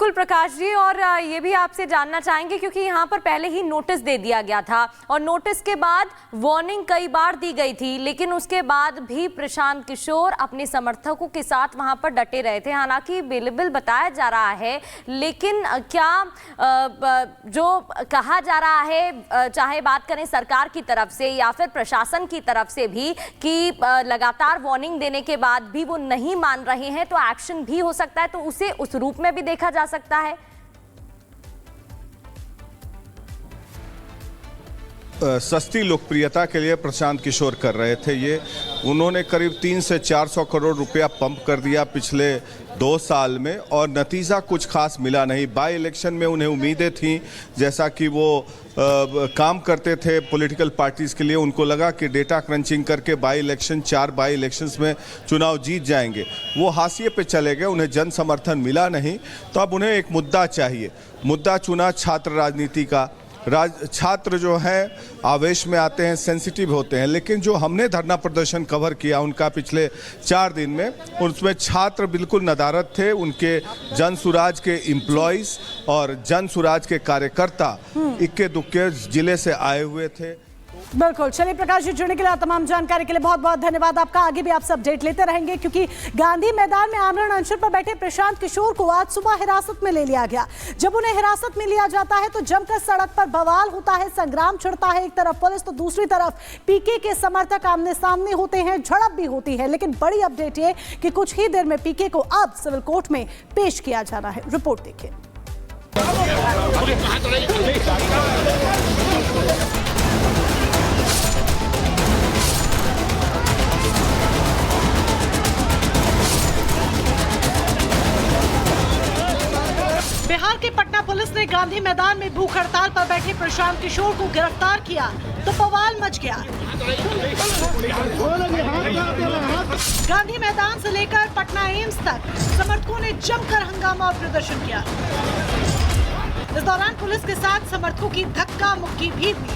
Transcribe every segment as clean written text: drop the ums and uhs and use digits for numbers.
बिल्कुल प्रकाश जी, और ये भी आपसे जानना चाहेंगे क्योंकि यहाँ पर पहले ही नोटिस दे दिया गया था और नोटिस के बाद वार्निंग कई बार दी गई थी, लेकिन उसके बाद भी प्रशांत किशोर अपने समर्थकों के साथ वहाँ पर डटे रहे थे। हालांकि बेलेबल बताया जा रहा है, लेकिन क्या जो कहा जा रहा है, चाहे बात करें सरकार की तरफ से या फिर प्रशासन की तरफ से भी, कि लगातार वार्निंग देने के बाद भी वो नहीं मान रहे हैं तो एक्शन भी हो सकता है, तो उसे उस रूप में भी देखा जा सकता है। सस्ती लोकप्रियता के लिए प्रशांत किशोर कर रहे थे ये। उन्होंने करीब 300 से 400 करोड़ रुपया पंप कर दिया पिछले 2 साल में और नतीजा कुछ खास मिला नहीं। बाई इलेक्शन में उन्हें उम्मीदें थीं, जैसा कि वो काम करते थे पॉलिटिकल पार्टीज़ के लिए, उनको लगा कि डेटा क्रंचिंग करके बाई इलेक्शन 4 बाई इलेक्शंस में चुनाव जीत जाएंगे। वो हाशिए पे चले गए, उन्हें जन समर्थन मिला नहीं, तो अब उन्हें एक मुद्दा चाहिए। मुद्दा चुना छात्र राजनीति का। छात्र जो हैं आवेश में आते हैं, सेंसिटिव होते हैं, लेकिन जो हमने धरना प्रदर्शन कवर किया उनका पिछले 4 दिन में, उसमें छात्र बिल्कुल नदारद थे। उनके जन सुराज के एम्प्लॉइज और जन सुराज के कार्यकर्ता इक्के दुक्के जिले से आए हुए थे। बिल्कुल। चलिए प्रकाश जी, जुड़ने के लिए, तमाम जानकारी के लिए बहुत बहुत धन्यवाद आपका। आगे भी आपसे अपडेट लेते रहेंगे, क्योंकि गांधी मैदान में आमरण अनशन पर बैठे प्रशांत किशोर को आज सुबह हिरासत में ले लिया गया। जब उन्हें हिरासत में लिया जाता है तो जमकर सड़क पर बवाल होता है, संग्राम छिड़ता है। एक तरफ पुलिस तो दूसरी तरफ पीके के समर्थक आमने सामने होते हैं, झड़प भी होती है। लेकिन बड़ी अपडेट ये कि कुछ ही देर में पीके को अब सिविल कोर्ट में पेश किया जाना है। रिपोर्ट देखिए। बिहार की पटना पुलिस ने गांधी मैदान में भूख हड़ताल पर बैठे प्रशांत किशोर को गिरफ्तार किया तो बवाल मच गया। गांधी मैदान से लेकर पटना एम्स तक समर्थकों ने जमकर हंगामा और प्रदर्शन किया। इस दौरान पुलिस के साथ समर्थकों की धक्का मुक्की भी हुई।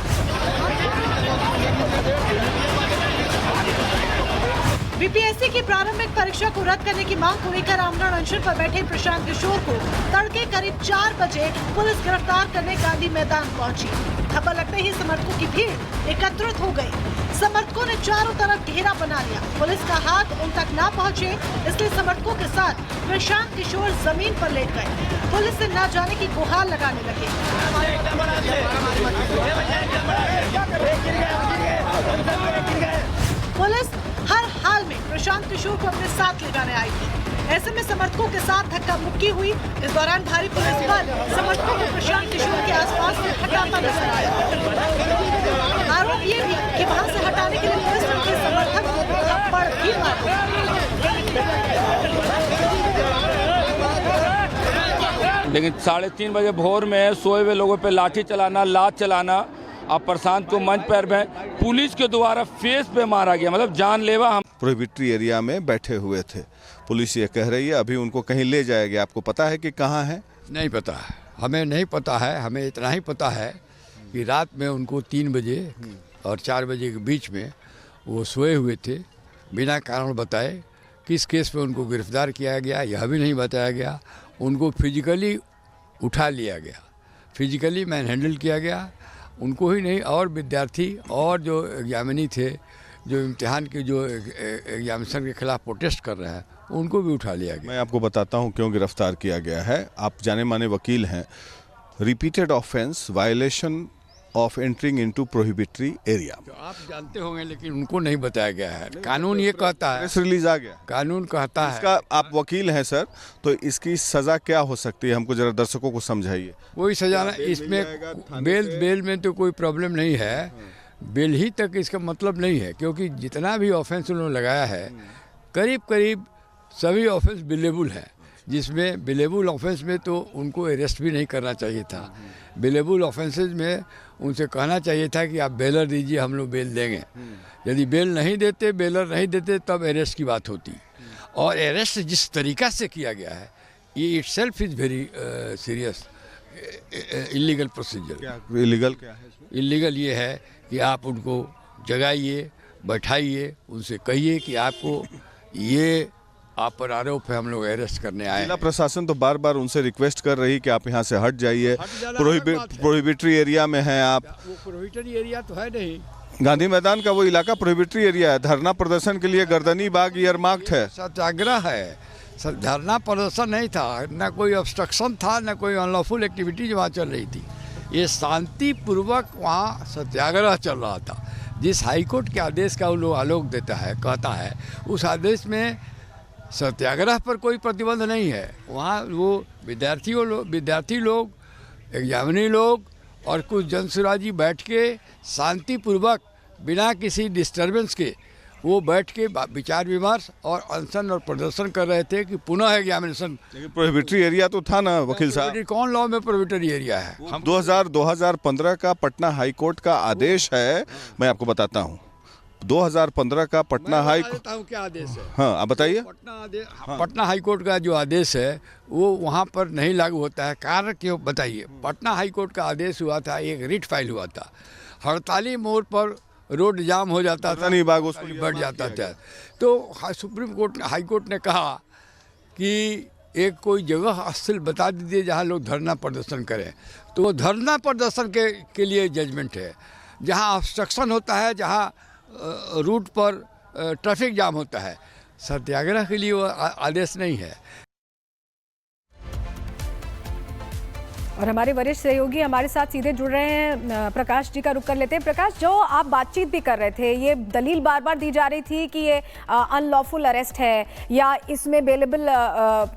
बीपीएससी की प्रारंभिक परीक्षा को रद्द करने की मांग को लेकर आमरण अनशन पर बैठे प्रशांत किशोर को तड़के करीब 4 बजे पुलिस गिरफ्तार करने गांधी मैदान पहुंची। खबर लगते ही समर्थकों की भीड़ एकत्रित हो गई। समर्थकों ने चारों तरफ घेरा बना लिया। पुलिस का हाथ उन तक ना पहुंचे, इसलिए समर्थकों के साथ प्रशांत किशोर जमीन पर लेट गए। पुलिस से न जाने की गुहार लगाने लगे। पुलिस हर हाल में प्रशांत किशोर को अपने साथ ले जाने आई थी। ऐसे में समर्थकों के साथ धक्का मुक्की हुई। इस दौरान भारी पुलिस बल समर्थकों को प्रशांत किशोर के आसपास से हटाता नजर आया। आरोप ये भी कि वहां से हटाने के लिए पुलिस ने उनके समर्थक को थप्पड़ भी मारे। लेकिन 3:30 बजे भोर में सोए हुए लोगों पे लाठी चलाना, लात चलाना, अब प्रशांत को मंच पर में पुलिस के द्वारा फेस पे मारा गया, मतलब जानलेवा। हम प्रोहिबिटरी एरिया में बैठे हुए थे। पुलिस ये कह रही है अभी उनको कहीं ले जाएगा। आपको पता है कि कहाँ है? नहीं पता, हमें नहीं पता है। हमें इतना ही पता है कि रात में उनको 3 बजे और 4 बजे के बीच में वो सोए हुए थे, बिना कारण बताए। किस केस पे उनको गिरफ्तार किया गया यह भी नहीं बताया गया। उनको फिजिकली उठा लिया गया, फिजिकली मैन हैंडल किया गया। उनको ही नहीं, और विद्यार्थी और जो एग्जामिनी थे, जो इम्तिहान के जो एग्जामिनेशन के खिलाफ प्रोटेस्ट कर रहे हैं, उनको भी उठा लिया गया। मैं आपको बताता हूं क्यों गिरफ्तार किया गया है। आप जाने माने वकील हैं। Repeated offence, violation of entering into prohibitory area. आप जानते होंगे, लेकिन उनको नहीं बताया गया है। कानून ये कहता है, प्रेस रिलीज आ गया, कानून कहता है। इसका आप वकील हैं सर, तो इसकी सजा क्या हो सकती है? हमको जरा दर्शकों को समझाइए। कोई सजा इसमें बेल में तो कोई प्रॉब्लम नहीं है। बेल ही तक इसका मतलब नहीं है, क्योंकि जितना भी ऑफेंस उन्होंने लगाया है करीब करीब सभी ऑफेंस बिलेबल है। जिसमें बिलेबल ऑफेंस में तो उनको अरेस्ट भी नहीं करना चाहिए था। बिलेबल ऑफेंसेज में उनसे कहना चाहिए था कि आप बेलर दीजिए, हम लोग बेल देंगे। यदि बेल नहीं देते, बेलर नहीं देते, तब अरेस्ट की बात होती। और अरेस्ट जिस तरीक़ा से किया गया है, ये itself is very serious illegal procedure. Illegal क्या है इसमें? इलीगल ये है कि आप उनको जगाइए, बैठाइए, उनसे कहिए कि आपको ये आप पर आरोप है, हम लोग अरेस्ट करने आए जिला हैं। प्रशासन तो बार बार उनसे रिक्वेस्ट कर रही कि आप यहाँ से हट जाइए, जाना अलग बात है। प्रोहिबिटरी एरिया में हैं आप। वो प्रोहिबिटरी एरिया तो है नहीं। गांधी मैदान का वो इलाका प्रोहिबिटरी एरिया है, धरना प्रदर्शन के लिए गर्दनी बाग ईयरमार्क्ड है। सत्याग्रह है, धरना प्रदर्शन नहीं था, न कोई ऑब्स्ट्रक्शन था, न कोई अनलॉफुल एक्टिविटीज वहाँ चल रही थी। ये शांतिपूर्वक वहाँ सत्याग्रह चल रहा था। जिस हाईकोर्ट के आदेश का वो लोग आलोक देता है, कहता है, उस आदेश में सत्याग्रह पर कोई प्रतिबंध नहीं है। वहाँ वो विद्यार्थी लोग, एग्जामिनी लोग और कुछ जनसुराजी बैठ के शांतिपूर्वक बिना किसी डिस्टरबेंस के वो बैठ के विचार विमर्श और अनशन और प्रदर्शन कर रहे थे कि पुनः एग्जामिनेशन। लेकिन प्रोहिबिटरी एरिया तो था ना वकील साहब। कौन लॉ में प्रोहिबिटरी एरिया है? हम 2015 का पटना हाई कोर्ट का आदेश है, मैं आपको बताता हूँ। 2015 का पटना हाई कोर्ट, क्या आदेश है? हाँ आप बताइए। पटना हाई कोर्ट का जो आदेश है वो वहाँ पर नहीं लागू होता है। कारण क्यों बताइए? पटना हाई कोर्ट का आदेश हुआ था, एक रिट फाइल हुआ था, हड़ताली मोड़ पर रोड जाम हो जाता था, नहीं बाग उसको बढ़ जाता था। तो सुप्रीम कोर्ट हाई कोर्ट ने कहा कि एक कोई जगह स्थल बता दीजिए जहाँ लोग धरना प्रदर्शन करें। तो वो धरना प्रदर्शन के लिए जजमेंट है। जहाँ ऑब्स्ट्रक्शन होता है, जहाँ रूट पर ट्रैफिक जाम होता है, सत्याग्रह के लिए वो आदेश नहीं है। और हमारे वरिष्ठ सहयोगी हमारे साथ सीधे जुड़ रहे हैं। प्रकाश जी का रुख कर लेते हैं। प्रकाश, जो आप बातचीत भी कर रहे थे, ये दलील बार बार दी जा रही थी कि ये अनलॉफुल अरेस्ट है या इसमें बेलेबल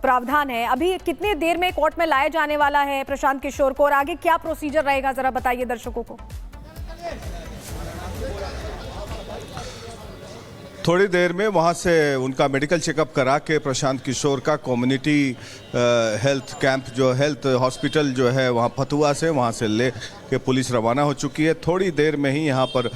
प्रावधान है। अभी कितनी देर में कोर्ट में लाया जाने वाला है प्रशांत किशोर को, और आगे क्या प्रोसीजर रहेगा, जरा बताइए दर्शकों को। थोड़ी देर में वहाँ से उनका मेडिकल चेकअप करा के प्रशांत किशोर का कम्युनिटी हेल्थ कैंप, जो हेल्थ हॉस्पिटल जो है वहाँ फतुआ से, वहाँ से ले के पुलिस रवाना हो चुकी है। थोड़ी देर में ही यहाँ पर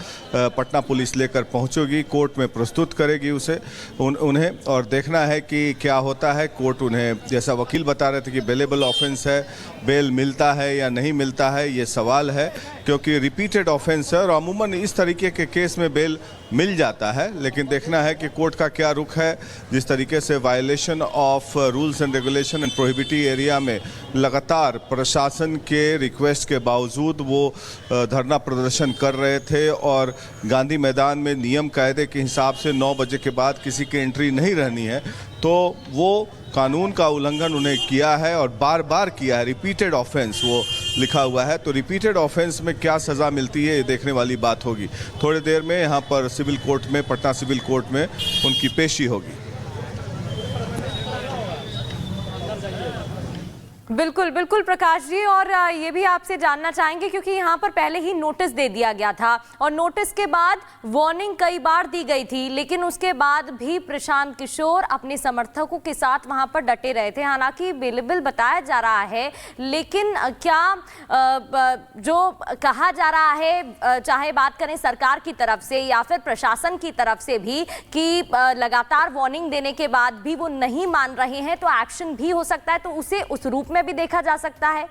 पटना पुलिस लेकर पहुँचेगी, कोर्ट में प्रस्तुत करेगी उन्हें, और देखना है कि क्या होता है। कोर्ट उन्हें, जैसा वकील बता रहे थे कि बेलेबल ऑफेंस है, बेल मिलता है या नहीं मिलता है, ये सवाल है, क्योंकि रिपीटेड ऑफेंस है और अमूमन इस तरीके के केस में बेल मिल जाता है। लेकिन देखना है कि कोर्ट का क्या रुख है। जिस तरीके से violation of rules and regulation and prohibitory area में लगातार प्रशासन के रिक्वेस्ट के बावजूद वो धरना प्रदर्शन कर रहे थे, और गांधी मैदान में नियम कायदे के हिसाब से 9 बजे के बाद किसी की एंट्री नहीं रहनी है, तो वो कानून का उल्लंघन उन्हें किया है और बार बार किया है। रिपीटेड ऑफेंस वो लिखा हुआ है, तो रिपीटेड ऑफेंस में क्या सज़ा मिलती है ये देखने वाली बात होगी। थोड़ी देर में यहाँ पर सिविल कोर्ट में, पटना सिविल कोर्ट में उनकी पेशी होगी। बिल्कुल बिल्कुल प्रकाश जी, और ये भी आपसे जानना चाहेंगे क्योंकि यहाँ पर पहले ही नोटिस दे दिया गया था और नोटिस के बाद वार्निंग कई बार दी गई थी, लेकिन उसके बाद भी प्रशांत किशोर अपने समर्थकों के साथ वहाँ पर डटे रहे थे। हालांकि बेलेबल बताया जा रहा है, लेकिन क्या जो कहा जा रहा है, चाहे बात करें सरकार की तरफ से या फिर प्रशासन की तरफ से भी, कि लगातार वार्निंग देने के बाद भी वो नहीं मान रहे हैं तो एक्शन भी हो सकता है, तो उसे उस रूप में भी देखा जा सकता है।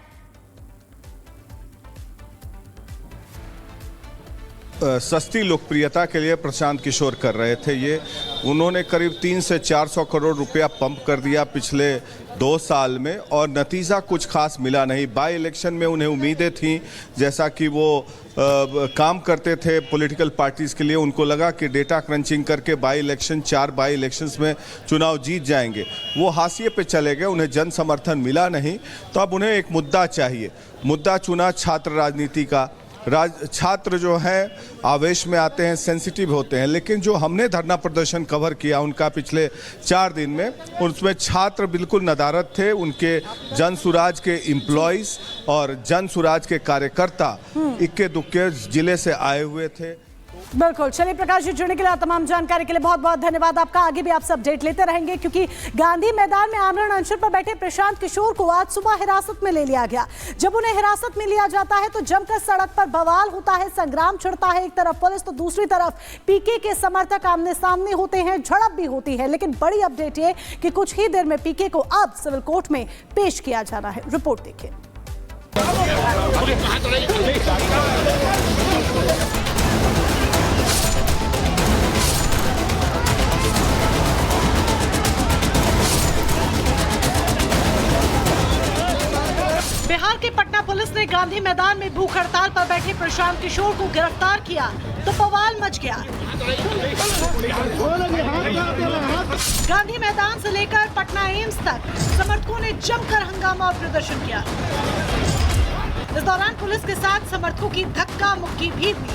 सस्ती लोकप्रियता के लिए प्रशांत किशोर कर रहे थे ये। उन्होंने करीब 300 से 400 करोड़ रुपया पंप कर दिया पिछले 2 साल में, और नतीजा कुछ खास मिला नहीं। बाई इलेक्शन में उन्हें उम्मीदें थीं, जैसा कि वो काम करते थे पॉलिटिकल पार्टीज़ के लिए, उनको लगा कि डेटा क्रंचिंग करके बाई इलेक्शन, 4 बाई इलेक्शंस में चुनाव जीत जाएंगे। वो हाशिए पे चले गए, उन्हें जन समर्थन मिला नहीं, तो अब उन्हें एक मुद्दा चाहिए। मुद्दा चुना छात्र राजनीति का। छात्र जो हैं आवेश में आते हैं, सेंसिटिव होते हैं, लेकिन जो हमने धरना प्रदर्शन कवर किया उनका पिछले 4 दिन में, उसमें छात्र बिल्कुल नदारद थे। उनके जन सुराज के एम्प्लॉइज और जन सुराज के कार्यकर्ता इक्के दुक्के जिले से आए हुए थे। बिल्कुल। चलिए प्रकाश जी, जुड़ने के लिए, तमाम जानकारी के लिए बहुत बहुत धन्यवाद आपका। आगे भी आप सब अपडेट लेते रहेंगे, क्योंकि गांधी मैदान में आमरण अनशन पर बैठे प्रशांत किशोर को आज सुबह हिरासत में ले लिया गया। जब उन्हें हिरासत में लिया जाता है तो जमकर सड़क पर बवाल होता है, संग्राम छिड़ता है। एक तरफ पुलिस तो दूसरी तरफ पीके के समर्थक आमने सामने होते हैं, झड़प भी होती है। लेकिन बड़ी अपडेट ये कि कुछ ही देर में पीके को अब सिविल कोर्ट में पेश किया जाना है। रिपोर्ट देखिए। बिहार के पटना पुलिस ने गांधी मैदान में भूख हड़ताल पर बैठे प्रशांत किशोर को गिरफ्तार किया तो बवाल मच गया। गांधी मैदान से लेकर पटना एम्स तक समर्थकों ने जमकर हंगामा और प्रदर्शन किया। इस दौरान पुलिस के साथ समर्थकों की धक्का मुक्की भी हुई।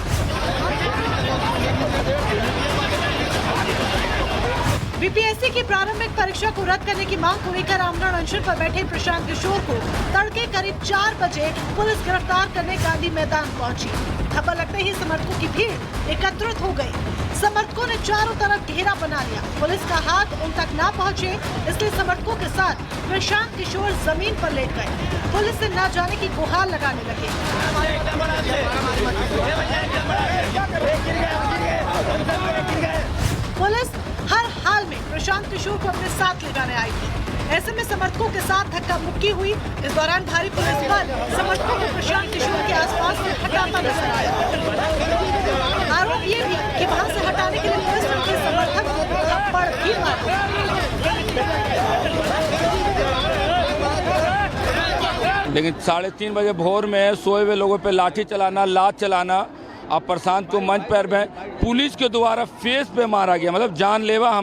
बीपीएससी की प्रारंभिक परीक्षा को रद्द करने की मांग को लेकर आमरण अनशन पर बैठे प्रशांत किशोर को तड़के करीब 4 बजे पुलिस गिरफ्तार करने गांधी मैदान पहुंची। खबर लगते ही समर्थकों की भीड़ एकत्रित हो गई। समर्थकों ने चारों तरफ घेरा बना लिया। पुलिस का हाथ उन तक ना पहुंचे, इसलिए समर्थकों के साथ प्रशांत किशोर जमीन पर लेट गए। पुलिस से न जाने की गुहार लगाने लगे। पुलिस हर हाल में प्रशांत किशोर को अपने साथ ले जाने आई थी। ऐसे में समर्थकों के साथ धक्का मुक्की हुई। इस दौरान भारी पुलिस बल समर्थकों को प्रशांत किशोर के आसपास से हटाता नजर आया। आरोप ये भी कि वहां से हटाने के लिए पुलिस ने उनके समर्थक को थप्पड़ भी मारे। लेकिन 3:30 बजे भोर में सोए हुए लोगों पे लाठी चलाना, लात चलाना, अब प्रशांत को मंच पर में पुलिस के द्वारा फेस पे मारा गया, मतलब जानलेवा।